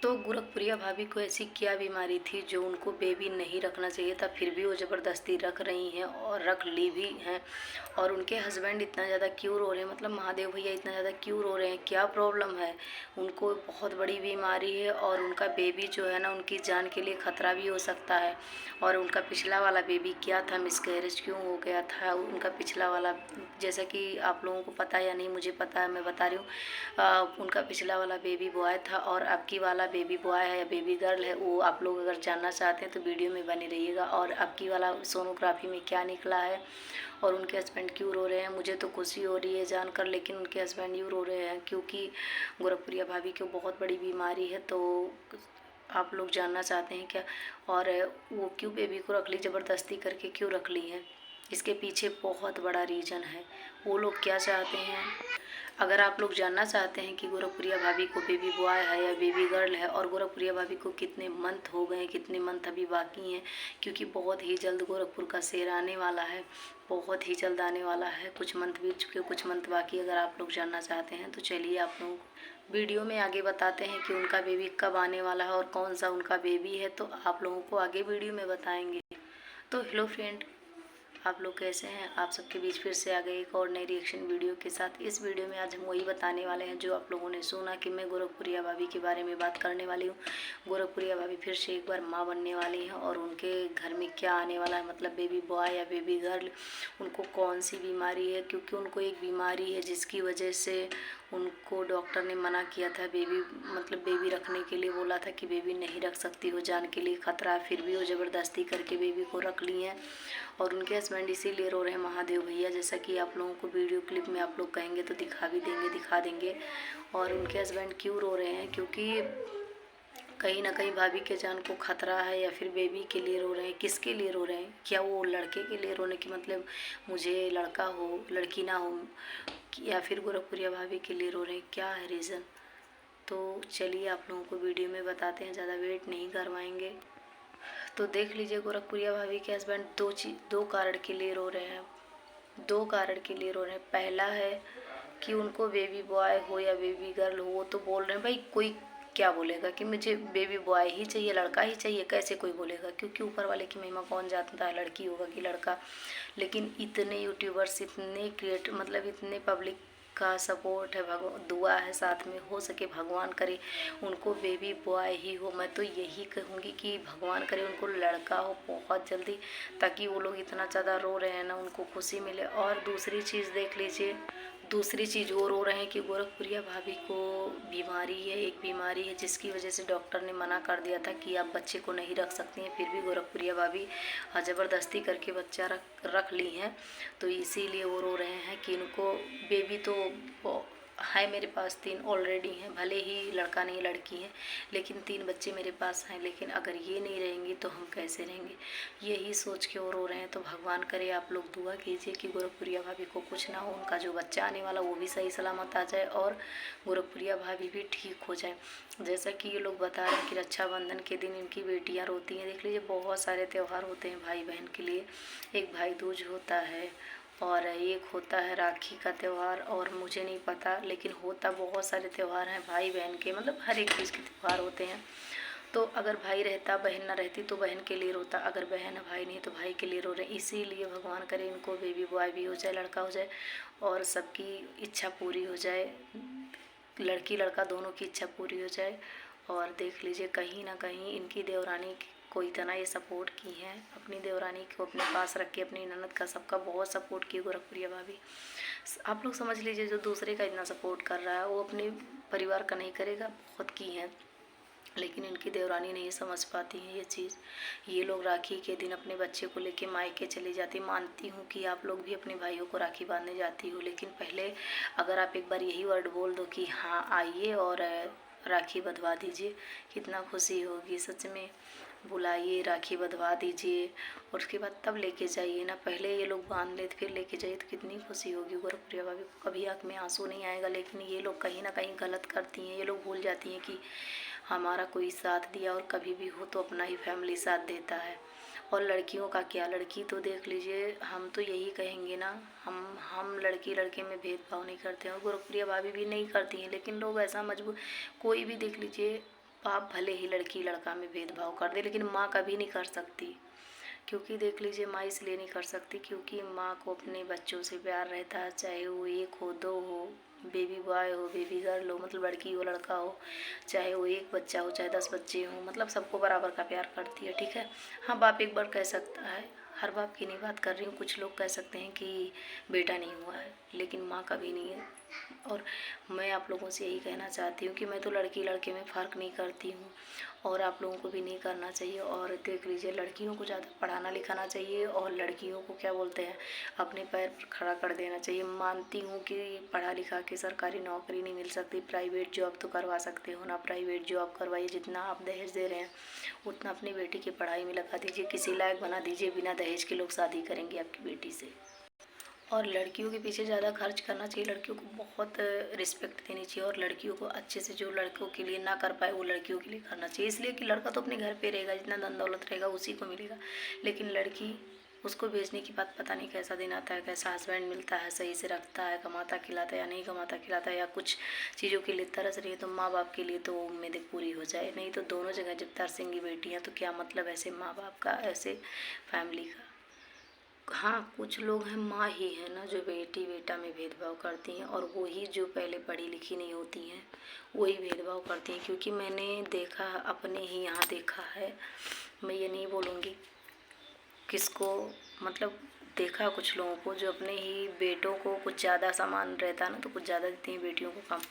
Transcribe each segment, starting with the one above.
तो गोरखपुरिया भाभी को ऐसी क्या बीमारी थी जो उनको बेबी नहीं रखना चाहिए था, फिर भी वो ज़बरदस्ती रख रही हैं और रख ली भी हैं। और उनके हस्बैंड इतना ज़्यादा क्यों रो रहे हैं, मतलब महादेव भैया इतना ज़्यादा क्यों रो रहे हैं, क्या प्रॉब्लम है। उनको बहुत बड़ी बीमारी है और उनका बेबी जो है ना उनकी जान के लिए ख़तरा भी हो सकता है। और उनका पिछला वाला बेबी क्या था, मिसकैरेज क्यों हो गया था उनका पिछला वाला, जैसा कि आप लोगों को पता है या नहीं मुझे पता है, मैं बता रही हूँ। उनका पिछला वाला बेबी बॉय था और अब की वाला बेबी बॉय है या बेबी गर्ल है, वो आप लोग अगर जानना चाहते हैं तो वीडियो में बने रहिएगा। और अब की वाला सोनोग्राफी में क्या निकला है और उनके हस्बैंड क्यों रो रहे हैं, मुझे तो खुशी हो रही है जानकर, लेकिन उनके हस्बैंड क्यों रो रहे हैं क्योंकि गोरखपुरिया भाभी को बहुत बड़ी बीमारी है। तो आप लोग जानना चाहते हैं क्या, और वो क्यों बेबी को रख ली, ज़बरदस्ती करके क्यों रख ली है, इसके पीछे बहुत बड़ा रीज़न है। वो लोग क्या चाहते हैं, अगर आप लोग जानना चाहते हैं कि गोरखपुरिया भाभी को बेबी बॉय है या बेबी गर्ल है और गोरखपुरिया भाभी को कितने मंथ हो गए हैं, कितने मंथ अभी बाकी हैं, क्योंकि बहुत ही जल्द गोरखपुर का शेर आने वाला है, बहुत ही जल्द आने वाला है। कुछ मंथ बीत चुके, कुछ मंथ बाकी। अगर आप लोग जानना चाहते हैं तो चलिए आप लोगों को वीडियो में आगे बताते हैं कि उनका बेबी कब आने वाला है और कौन सा उनका बेबी है, तो आप लोगों को आगे वीडियो में बताएंगे। तो हेलो फ्रेंड, आप लोग कैसे हैं। आप सबके बीच फिर से आ गए एक और नई रिएक्शन वीडियो के साथ। इस वीडियो में आज हम वही बताने वाले हैं जो आप लोगों ने सुना कि मैं गोरखपुरिया भाभी के बारे में बात करने वाली हूँ। गोरखपुरिया भाभी फिर से एक बार माँ बनने वाली हैं और उनके घर में क्या आने वाला है, मतलब बेबी बॉय या बेबी गर्ल, उनको कौन सी बीमारी है, क्योंकि उनको एक बीमारी है जिसकी वजह से उनको डॉक्टर ने मना किया था बेबी, मतलब बेबी रखने के लिए बोला था कि बेबी नहीं रख सकती हो, जान के लिए खतरा है, फिर भी वो ज़बरदस्ती करके बेबी को रख ली हैं। और उनके हस्बैंड इसीलिए रो रहे हैं महादेव भैया, जैसा कि आप लोगों को वीडियो क्लिप में आप लोग कहेंगे तो दिखा देंगे। और उनके हस्बैंड क्यों रो रहे हैं, क्योंकि कहीं ना कहीं भाभी के जान को खतरा है, या फिर बेबी के लिए रो रहे हैं, किसके लिए रो रहे हैं, क्या वो लड़के के लिए रोने की मतलब मुझे लड़का हो लड़की ना हो, या फिर गोरखपुरिया भाभी के लिए रो रहे हैं, क्या है रीज़न। तो चलिए आप लोगों को वीडियो में बताते हैं, ज़्यादा वेट नहीं करवाएंगे। तो देख लीजिए गोरखपुरिया भाभी के हस्बैंड दो कारण के लिए रो रहे हैं, दो कारण के लिए रो रहे हैं। पहला है कि उनको बेबी बॉय हो या बेबी गर्ल हो, वो तो बोल रहे हैं भाई, कोई क्या बोलेगा कि मुझे बेबी बॉय ही चाहिए, लड़का ही चाहिए, कैसे कोई बोलेगा, क्योंकि ऊपर वाले की महिमा कौन जानता है, लड़की होगा कि लड़का। लेकिन इतने यूट्यूबर्स, इतने क्रिएट, मतलब इतने पब्लिक का सपोर्ट है, भगवान दुआ है साथ में, हो सके भगवान करे उनको बेबी बॉय ही हो। मैं तो यही कहूँगी कि भगवान करे उनको लड़का हो बहुत जल्दी, ताकि वो लोग इतना ज़्यादा रो रहे हैं ना, उनको खुशी मिले। और दूसरी चीज़ देख लीजिए, दूसरी चीज़ वो रो रहे हैं कि गोरखपुरिया भाभी को बीमारी है, एक बीमारी है जिसकी वजह से डॉक्टर ने मना कर दिया था कि आप बच्चे को नहीं रख सकती हैं, फिर भी गोरखपुरिया भाभी ज़बरदस्ती करके बच्चा रख ली हैं। तो इसीलिए वो रो रहे हैं कि इनको बेबी तो है मेरे पास, 3 ऑलरेडी हैं, भले ही लड़का नहीं लड़की है, लेकिन 3 बच्चे मेरे पास हैं, लेकिन अगर ये नहीं रहेंगी तो हम कैसे रहेंगे, यही सोच के वो रो रहे हैं। तो भगवान करे आप लोग दुआ कीजिए कि गोरखपुरिया भाभी को कुछ ना हो, उनका जो बच्चा आने वाला वो भी सही सलामत आ जाए और गोरखपुरिया भाभी भी ठीक हो जाए। जैसा कि ये लोग बता रहे हैं कि रक्षाबंधन के दिन इनकी बेटियां रोती हैं। देख लीजिए बहुत सारे त्यौहार होते हैं भाई बहन के लिए, एक भाई दूज होता है और एक होता है राखी का त्यौहार, और मुझे नहीं पता, लेकिन होता बहुत सारे त्यौहार हैं भाई बहन के, मतलब हर एक चीज़ के त्यौहार होते हैं। तो अगर भाई रहता बहन ना रहती तो बहन के लिए रोता, अगर बहन है भाई नहीं तो भाई के लिए रो रहे। इसीलिए भगवान करे इनको बेबी बॉय भी हो जाए, लड़का हो जाए और सबकी इच्छा पूरी हो जाए, लड़की लड़का दोनों की इच्छा पूरी हो जाए। और देख लीजिए कहीं ना कहीं इनकी देवरानी को इतना ये सपोर्ट की है, अपनी देवरानी को अपने पास रख के, अपनी ननद का सबका बहुत सपोर्ट की गोरखपुरिया भाभी। आप लोग समझ लीजिए जो दूसरे का इतना सपोर्ट कर रहा है वो अपने परिवार का नहीं करेगा, बहुत की है, लेकिन इनकी देवरानी नहीं समझ पाती है ये चीज़। ये लोग राखी के दिन अपने बच्चे को लेके मायके चली जाती। मानती हूँ कि आप लोग भी अपने भाइयों को राखी बांधने जाती हो, लेकिन पहले अगर आप एक बार यही वर्ड बोल दो कि हाँ आइए और राखी बंधवा दीजिए, कितना खुशी होगी सच में। बुलाइए, राखी बंधवा दीजिए और उसके बाद तब लेके जाइए ना, पहले ये लोग बांध लेते फिर लेके जाइए तो कितनी खुशी होगी। गोरखपुरिया भाभी को कभी आँख में आंसू नहीं आएगा, लेकिन ये लोग कहीं ना कहीं गलत करती हैं। ये लोग भूल जाती हैं कि हमारा कोई साथ दिया, और कभी भी हो तो अपना ही फैमिली साथ देता है। और लड़कियों का क्या, लड़की तो देख लीजिए, हम तो यही कहेंगे ना, हम लड़की लड़के में भेदभाव नहीं करते हैं और गोरखप्रिया भाभी भी नहीं करती हैं, लेकिन लोग ऐसा मजबूर, कोई भी देख लीजिए, बाप भले ही लड़की लड़का में भेदभाव कर दे, लेकिन माँ कभी नहीं कर सकती। क्योंकि देख लीजिए, माँ इसलिए नहीं कर सकती क्योंकि माँ को अपने बच्चों से प्यार रहता है, चाहे वो 1 हो 2 हो, बेबी बॉय हो बेबी गर्ल हो, मतलब लड़की हो लड़का हो, चाहे वो 1 बच्चा हो चाहे 10 बच्चे हों, मतलब सबको बराबर का प्यार करती है। ठीक है, हाँ बाप एक बार कह सकता है, हर बाप की नहीं बात कर रही हूँ, कुछ लोग कह सकते हैं कि बेटा नहीं हुआ है, लेकिन माँ कभी नहीं है। और मैं आप लोगों से यही कहना चाहती हूँ कि मैं तो लड़की लड़के में फ़र्क नहीं करती हूँ, और आप लोगों को भी नहीं करना चाहिए। और देख लीजिए, लड़कियों को ज़्यादा पढ़ाना लिखाना चाहिए, और लड़कियों को क्या बोलते हैं, अपने पैर पर खड़ा कर देना चाहिए। मानती हूँ कि पढ़ा लिखा के सरकारी नौकरी नहीं मिल सकती, प्राइवेट जॉब तो करवा सकते हो ना, प्राइवेट जॉब करवाइए, जितना आप दहेज दे रहे हैं उतना अपनी बेटी की पढ़ाई में लगा दीजिए, किसी लायक बना दीजिए, बिना दहेज के लोग शादी करेंगे आपकी बेटी से। और लड़कियों के पीछे ज़्यादा खर्च करना चाहिए, लड़कियों को बहुत रिस्पेक्ट देनी चाहिए, और लड़कियों को अच्छे से, जो लड़कों के लिए ना कर पाए वो लड़कियों के लिए करना चाहिए। इसलिए कि लड़का तो अपने घर पे रहेगा, जितना धन दौलत रहेगा उसी को मिलेगा, लेकिन लड़की, उसको भेजने की बात पता नहीं कैसा दिन आता है, कैसा हस्बैंड मिलता है, सही से रखता है, कमाता खिलाता है या नहीं कमाता खिलाता है, या कुछ चीज़ों के लिए तरस रही है, तो माँ बाप के लिए तो उम्मीदें पूरी हो जाए। नहीं तो दोनों जगह जब तरसेंगी बेटियाँ तो क्या मतलब ऐसे माँ बाप का, ऐसे फैमिली का। हाँ, कुछ लोग हैं, माँ ही है ना जो बेटी बेटा में भेदभाव करती हैं, और वो ही जो पहले पढ़ी लिखी नहीं होती हैं वही भेदभाव करती हैं। क्योंकि मैंने देखा, अपने ही यहाँ देखा है, मैं ये नहीं बोलूँगी किसको, मतलब देखा कुछ लोगों को जो अपने ही बेटों को कुछ ज़्यादा सामान रहता है ना तो कुछ ज़्यादा देती हैं, बेटियों को कम।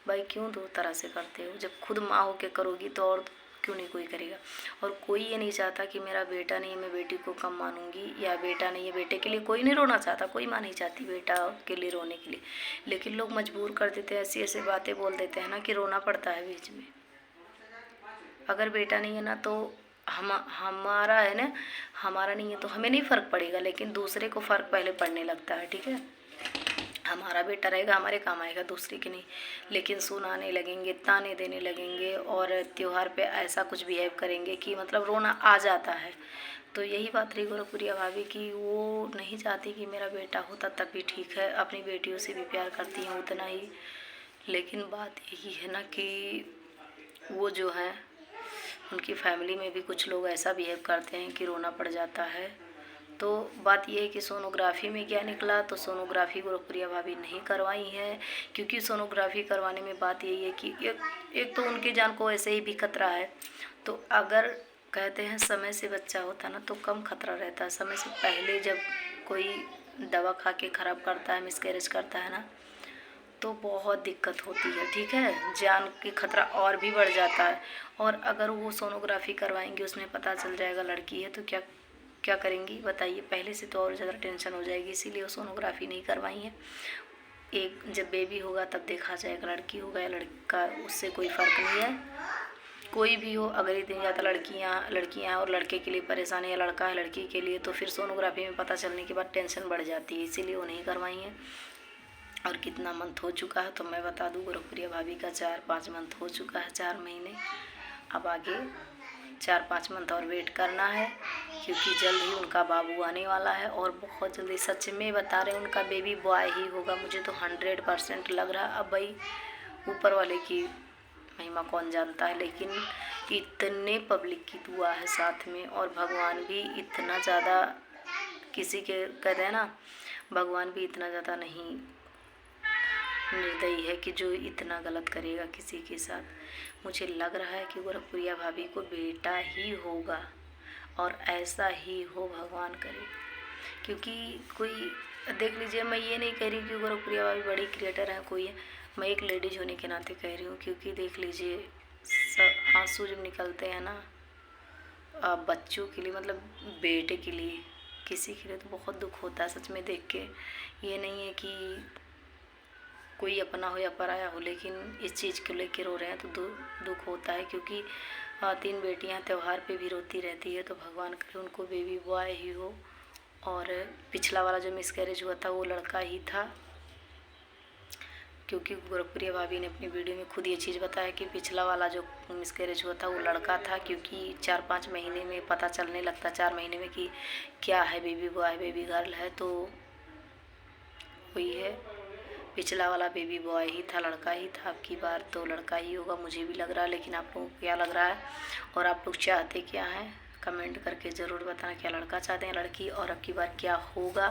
भाई क्यों दो तरह से करते हो, जब खुद माँ होके करोगी तो और क्यों नहीं कोई करेगा। और कोई ये नहीं चाहता कि मेरा बेटा नहीं है मैं बेटी को कम मानूंगी, या बेटा नहीं है बेटे के लिए कोई नहीं रोना चाहता, कोई माँ नहीं चाहती बेटा के लिए रोने के लिए, लेकिन लोग मजबूर कर देते हैं, ऐसी ऐसी बातें बोल देते हैं ना कि रोना पड़ता है बीच में। अगर बेटा नहीं है ना तो हमारा है ना, हमारा नहीं है तो हमें नहीं फ़र्क पड़ेगा, लेकिन दूसरे को फ़र्क पहले पड़ने लगता है। ठीक है, हमारा बेटा रहेगा हमारे काम आएगा, दूसरे के नहीं। लेकिन सुनाने लगेंगे, ताने देने लगेंगे, और त्योहार पे ऐसा कुछ बिहेव करेंगे कि मतलब रोना आ जाता है। तो यही बात रही गोरखपुरिया भाभी की, वो नहीं चाहती कि मेरा बेटा होता तब भी ठीक है, अपनी बेटियों से भी प्यार करती हैं उतना ही। लेकिन बात यही है ना कि वो जो है, उनकी फैमिली में भी कुछ लोग ऐसा बिहेव करते हैं कि रोना पड़ जाता है। तो बात यह है कि सोनोग्राफी में क्या निकला, तो सोनोग्राफी गोरखपुरिया भाभी नहीं करवाई है, क्योंकि सोनोग्राफी करवाने में बात यही है कि एक तो उनकी जान को ऐसे ही भी खतरा है। तो अगर कहते हैं समय से बच्चा होता ना तो कम खतरा रहता है, समय से पहले जब कोई दवा खा के ख़राब करता है, मिसकैरेज करता है ना, तो बहुत दिक्कत होती है। ठीक है, जान की खतरा और भी बढ़ जाता है। और अगर वो सोनोग्राफी करवाएंगे, उसमें पता चल जाएगा लड़की है, तो क्या क्या करेंगी बताइए, पहले से तो और ज़्यादा टेंशन हो जाएगी, इसीलिए वो सोनोग्राफी नहीं करवाई है। एक जब बेबी होगा तब देखा जाएगा, लड़की होगा या लड़का, उससे कोई फ़र्क नहीं है। कोई भी हो, अगर इतनी ज़्यादा लड़कियाँ और लड़के के लिए परेशानी, या लड़का है लड़की के लिए, तो फिर सोनोग्राफी में पता चलने के बाद टेंशन बढ़ जाती है, इसीलिए वो नहीं करवाई हैं। और कितना मंथ हो चुका है तो मैं बता दूँ, गोरखपुरिया भाभी का 4-5 मंथ हो चुका है, 4 महीने। अब आगे 4-5 मंथ और वेट करना है, क्योंकि जल्द ही उनका बाबू आने वाला है, और बहुत जल्दी, सच में बता रहे हैं, उनका बेबी बॉय ही होगा, मुझे तो 100% लग रहा। अब भाई ऊपर वाले की महिमा कौन जानता है, लेकिन इतने पब्लिक की दुआ है साथ में, और भगवान भी इतना ज़्यादा, किसी के कहते हैं ना, भगवान भी इतना ज़्यादा नहीं निर्दयी है कि जो इतना गलत करेगा किसी के साथ। मुझे लग रहा है कि गोरखपुरिया भाभी को बेटा ही होगा, और ऐसा ही हो, भगवान करे। क्योंकि कोई, देख लीजिए, मैं ये नहीं कह रही कि गोरखपुरिया भाभी बड़ी क्रिएटर है कोई है, मैं एक लेडीज होने के नाते कह रही हूँ। क्योंकि देख लीजिए, सब आंसू जब निकलते हैं ना बच्चों के लिए, मतलब बेटे के लिए, किसी के लिए, तो बहुत दुख होता है सच में देख के। ये नहीं है कि कोई अपना हो या पराया हो, लेकिन इस चीज़ को लेके रो रहे हैं तो दुख होता है। क्योंकि 3 बेटियां त्यौहार पे भी रोती रहती है, तो भगवान करे उनको बेबी बॉय ही हो। और पिछला वाला जो मिसकैरेज हुआ था वो लड़का ही था, क्योंकि गोरखपुरिया भाभी ने अपनी वीडियो में खुद ये चीज़ बताया कि पिछला वाला जो मिसकैरेज हुआ था वो लड़का था, क्योंकि 4-5 महीने में पता चलने लगता, 4 महीने में कि क्या है, बेबी बॉय बेबी गर्ल है, तो वही है। पिछला वाला बेबी बॉय ही था, लड़का ही था। अब की बार तो लड़का ही होगा मुझे भी लग रहा है, लेकिन आप लोगों को क्या लग रहा है और आप लोग चाहते क्या हैं कमेंट करके ज़रूर बताना। क्या लड़का चाहते हैं लड़की, और अब की बार क्या होगा,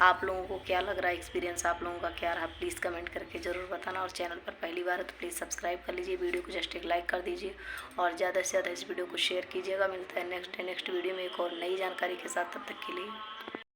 आप लोगों को क्या लग रहा है, एक्सपीरियंस आप लोगों का क्या रहा, प्लीज़ कमेंट करके ज़रूर बताना। और चैनल पर पहली बार है तो प्लीज़ सब्सक्राइब कर लीजिए, वीडियो को जस्ट एक लाइक कर दीजिए और ज़्यादा से ज़्यादा इस वीडियो को शेयर कीजिएगा। मिलता है नेक्स्ट वीडियो में एक और नई जानकारी के साथ, तब तक के लिए